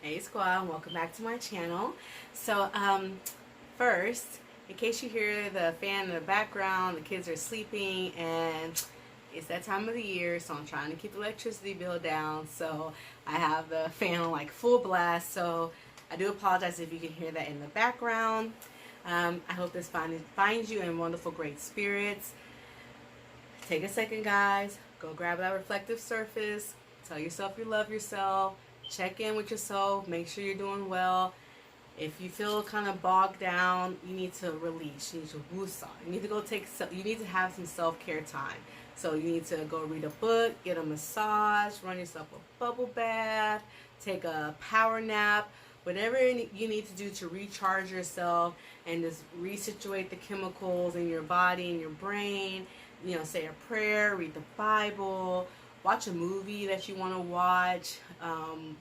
Hey squad, and welcome back to my channel. So first, in case you hear the fan in the background, the kids are sleeping and it's that time of the year, so I'm trying to keep the electricity bill down. So I have the fan on like full blast. So I do apologize if you can hear that in the background. I hope this finds you in wonderful, great spirits. Take a second, guys. Go grab that reflective surface. Tell yourself you love yourself. Check in with yourself. Make sure you're doing well. If you feel kind of bogged down, you need to release. You need to woosah. You need to go you need to have some self-care time. So you need to go read a book, get a massage, run yourself a bubble bath, take a power nap, whatever you need to do to recharge yourself and just resituate the chemicals in your body and your brain. You know, say a prayer, read the Bible, watch a movie that you want to watch,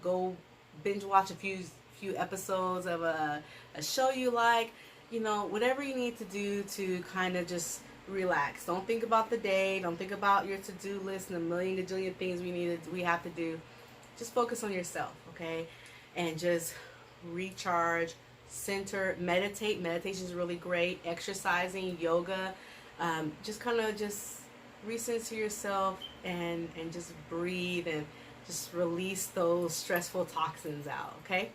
go binge watch a few episodes of a show you like, you know, whatever you need to do to kind of just relax. Don't think about the day, don't think about your to-do list and a million gajillion things we have to do. Just focus on yourself, okay? And just recharge, center, meditate. Meditation is really great. Exercising, yoga, just kind of just recenter yourself and just breathe and just release those stressful toxins out, okay?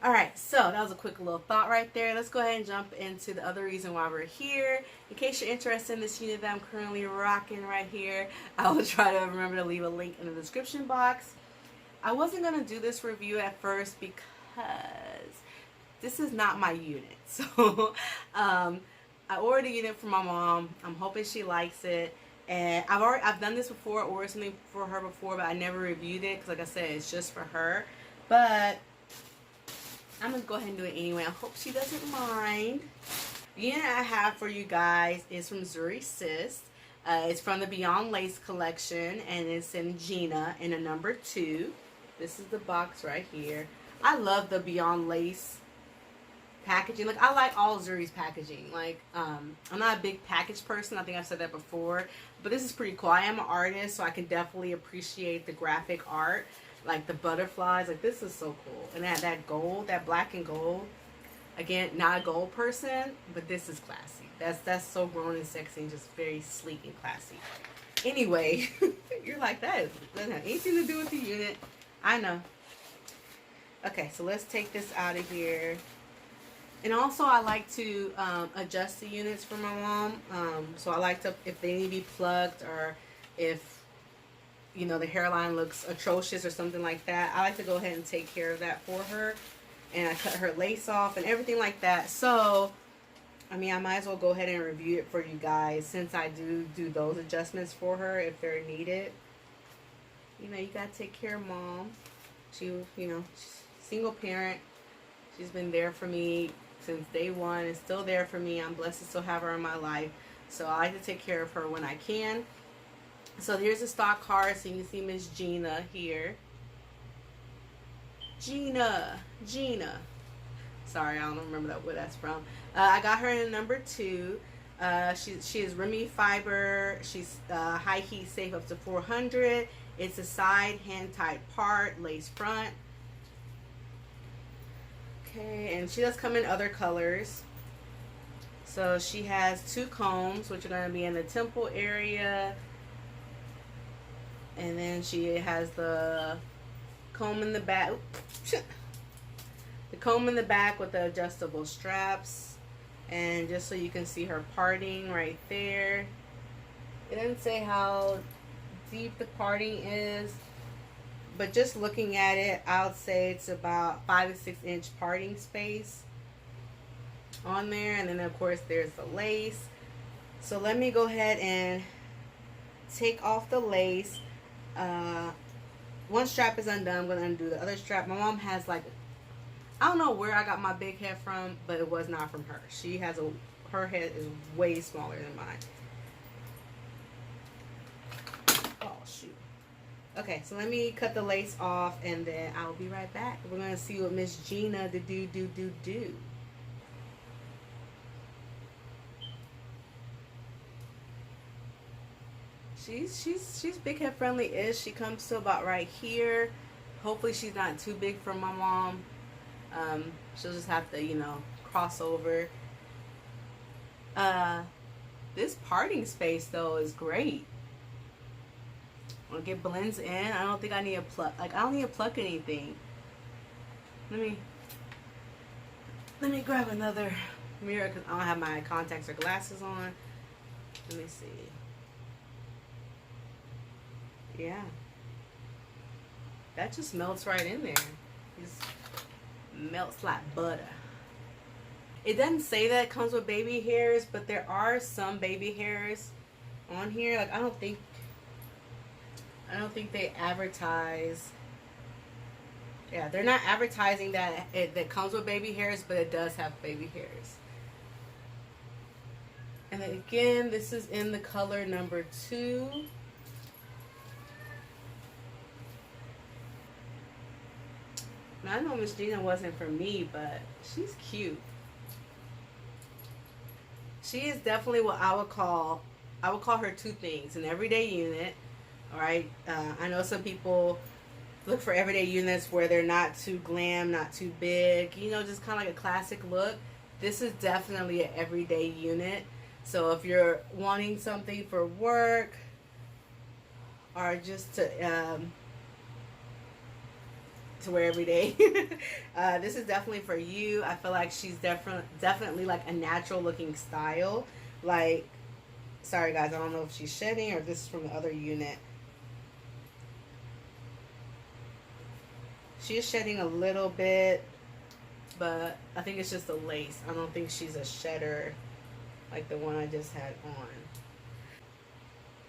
All right, so that was a quick little thought right there. Let's go ahead and jump into the other reason why we're here. In case you're interested in this unit that I'm currently rocking right here, I will try to remember to leave a link in the description box. I wasn't going to do this review at first because this is not my unit. So I ordered a unit for my mom. I'm hoping she likes it. And I've done this before, ordered something for her before, but I never reviewed it because, like I said, it's just for her. But I'm going to go ahead and do it anyway. I hope she doesn't mind. The unit I have for you guys is from Zury Sis. It's from the Beyond Lace collection, and it's in Gina in a number 2. This is the box right here. I love the Beyond Lace packaging. Like, I like all Zury's packaging. Like, I'm not a big package person. I think I've said that before. But this is pretty cool. I am an artist, so I can definitely appreciate the graphic art. Like the butterflies. Like, this is so cool. And that gold, that black and gold. Again, not a gold person, but this is classy. That's so grown and sexy and just very sleek and classy. Anyway, you're like, that doesn't have anything to do with the unit. I know. Okay, so let's take this out of here. And also, I like to adjust the units for my mom. So I like to, if they need to be plugged or if, you know, the hairline looks atrocious or something like that, I like to go ahead and take care of that for her. And I cut her lace off and everything like that. So, I mean, I might as well go ahead and review it for you guys since I do those adjustments for her if they're needed. You know, you got to take care of mom. She, you know, she's single parent. She's been there for me since day one and still there for me. I'm blessed to still have her in my life. So I like to take care of her when I can. So here's the stock card. So you can see Miss Gina here. Gina. Sorry, I don't remember where that's from. I got her in number 2. She is Remy fiber. She's high heat safe up to 400. It's a side hand tied part, lace front. Okay, and she does come in other colors. So she has 2 combs, which are going to be in the temple area. And then she has the comb in the back. The comb in the back with the adjustable straps. And just so you can see her parting right there. It doesn't say how deep the parting is. But just looking at it, I would say it's about 5 to 6 inch parting space on there. And then, of course, there's the lace. So let me go ahead and take off the lace. One strap is undone. I'm going to undo the other strap. My mom has, like, I don't know where I got my big head from, but it was not from her. She has her head is way smaller than mine. Oh, shoot. Okay, so let me cut the lace off, and then I'll be right back. We're going to see what Miss Gina do. She's big head friendly-ish. She comes to about right here. Hopefully she's not too big for my mom. She'll just have to, you know, cross over. This parting space though is great. Like it blends in. I don't think I need a pluck. Like I don't need to pluck anything. Let me grab another mirror because I don't have my contacts or glasses on. Let me see. Yeah. That just melts right in there. Just melts like butter. It doesn't say that it comes with baby hairs, but there are some baby hairs on here. Like I don't think they advertise. Yeah, they're not advertising that that comes with baby hairs, but it does have baby hairs. And then again, this is in the color number 2. Now I know Miss Gina wasn't for me, but she's cute. She is definitely what I would call her 2 things: an everyday unit. All right, I know some people look for everyday units where they're not too glam, not too big, you know, just kind of like a classic look. This is definitely an everyday unit. So if you're wanting something for work or just to wear every day, this is definitely for you. I feel like she's definitely like a natural looking style. Like, sorry guys, I don't know if she's shedding or if this is from the other unit. She is shedding a little bit, but I think it's just a lace. I don't think she's a shedder like the one I just had on.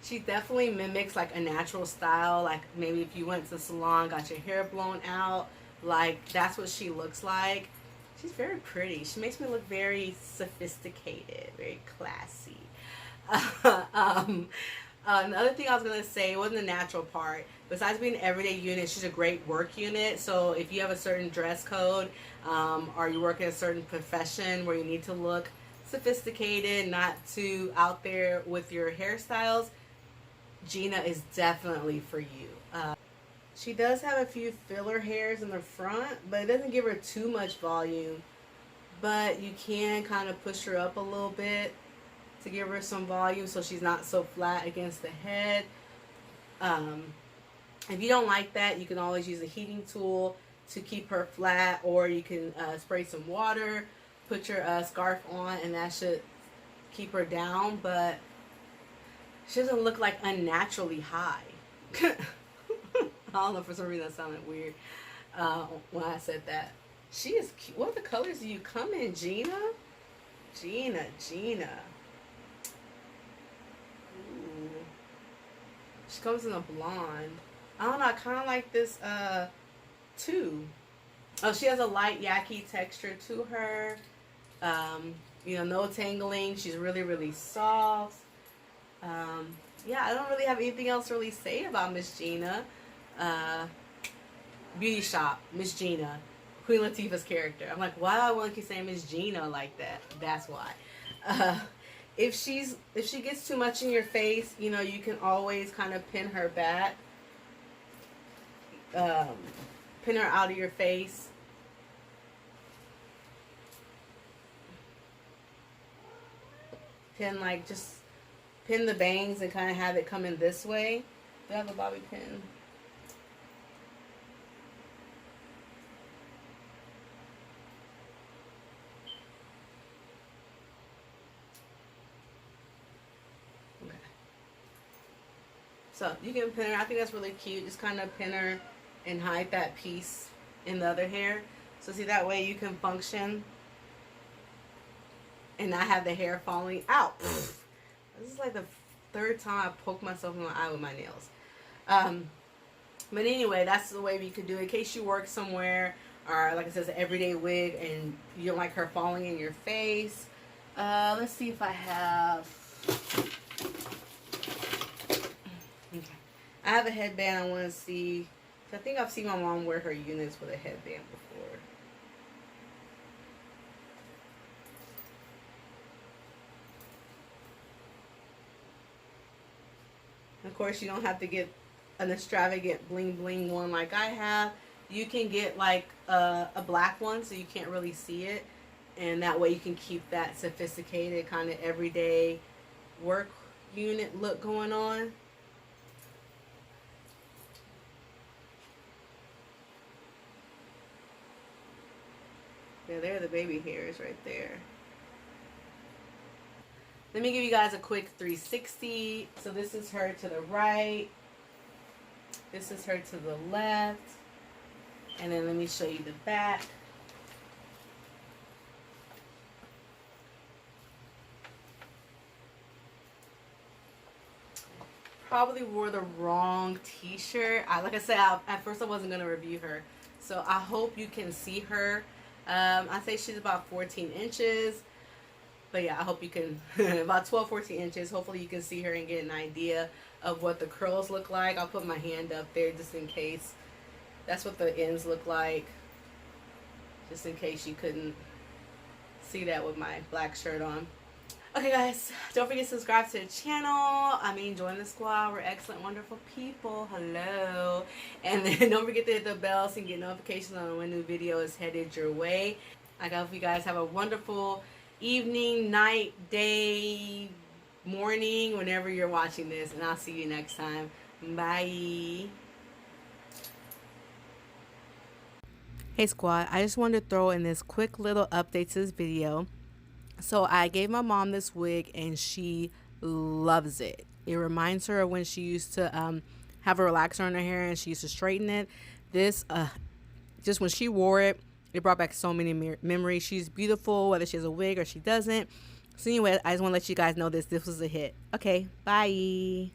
She definitely mimics like a natural style. Like maybe if you went to the salon, got your hair blown out, like that's what she looks like. She's very pretty. She makes me look very sophisticated, very classy. Another thing I was going to say wasn't the natural part. Besides being an everyday unit, she's a great work unit. So if you have a certain dress code or you work in a certain profession where you need to look sophisticated, not too out there with your hairstyles, Gina is definitely for you. She does have a few filler hairs in the front, but it doesn't give her too much volume. But you can kind of push her up a little bit to give her some volume so she's not so flat against the head. If you don't like that, you can always use a heating tool to keep her flat, or you can spray some water, put your scarf on, and that should keep her down, but she doesn't look like unnaturally high. I don't know, for some reason that sounded weird when I said that. She is cute. What other colors do you come in, Gina? Gina. Ooh. She comes in a blonde. I don't know, I kind of like this too. Oh, she has a light yaki texture to her. You know, no tangling. She's really, really soft. Yeah, I don't really have anything else to really say about Miss Gina. Beauty Shop, Miss Gina, Queen Latifah's character. I'm like, why do I want to keep saying Miss Gina like that? That's why. If she gets too much in your face, you know, you can always kind of pin her back. Pin her out of your face. Just pin the bangs and kind of have it come in this way. Do I have a bobby pin? Okay. So you can pin her. I think that's really cute. Just kind of pin her and hide that piece in the other hair. So see, that way you can function and not have the hair falling out. This is like the 3rd time I poked myself in my eye with my nails. But anyway, that's the way we could do it. In case you work somewhere, or like I said, an everyday wig and you don't like her falling in your face. Let's see if I have... Okay. I have a headband I want to see. I think I've seen my mom wear her units with a headband before. Of course, you don't have to get an extravagant bling bling one like I have. You can get like a black one so you can't really see it, and that way you can keep that sophisticated kind of everyday work unit look going on. Yeah, there are the baby hairs right there. Let me give you guys a quick 360. So this is her to the right. This is her to the left. And then let me show you the back. Probably wore the wrong t-shirt. Like I said, at first I wasn't going to review her. So I hope you can see her. I say she's about 14 inches. But yeah, I hope you can, about 12, 14 inches. Hopefully you can see her and get an idea of what the curls look like. I'll put my hand up there just in case. That's what the ends look like. Just in case you couldn't see that with my black shirt on. Okay guys, don't forget to subscribe to the channel. I mean, join the squad. We're excellent, wonderful people. Hello. And then don't forget to hit the bell so you can get notifications on when new video is headed your way. I hope you guys have a wonderful evening, night, day, morning, whenever you're watching this, and I'll see you next time. Bye. Hey squad, I just wanted to throw in this quick little update to this video. So I gave my mom this wig and she loves it. It reminds her of when she used to have a relaxer on her hair and she used to straighten it. This just when she wore it, it brought back so many memories. She's beautiful, whether she has a wig or she doesn't. So anyway, I just want to let you guys know this was a hit. Okay, bye.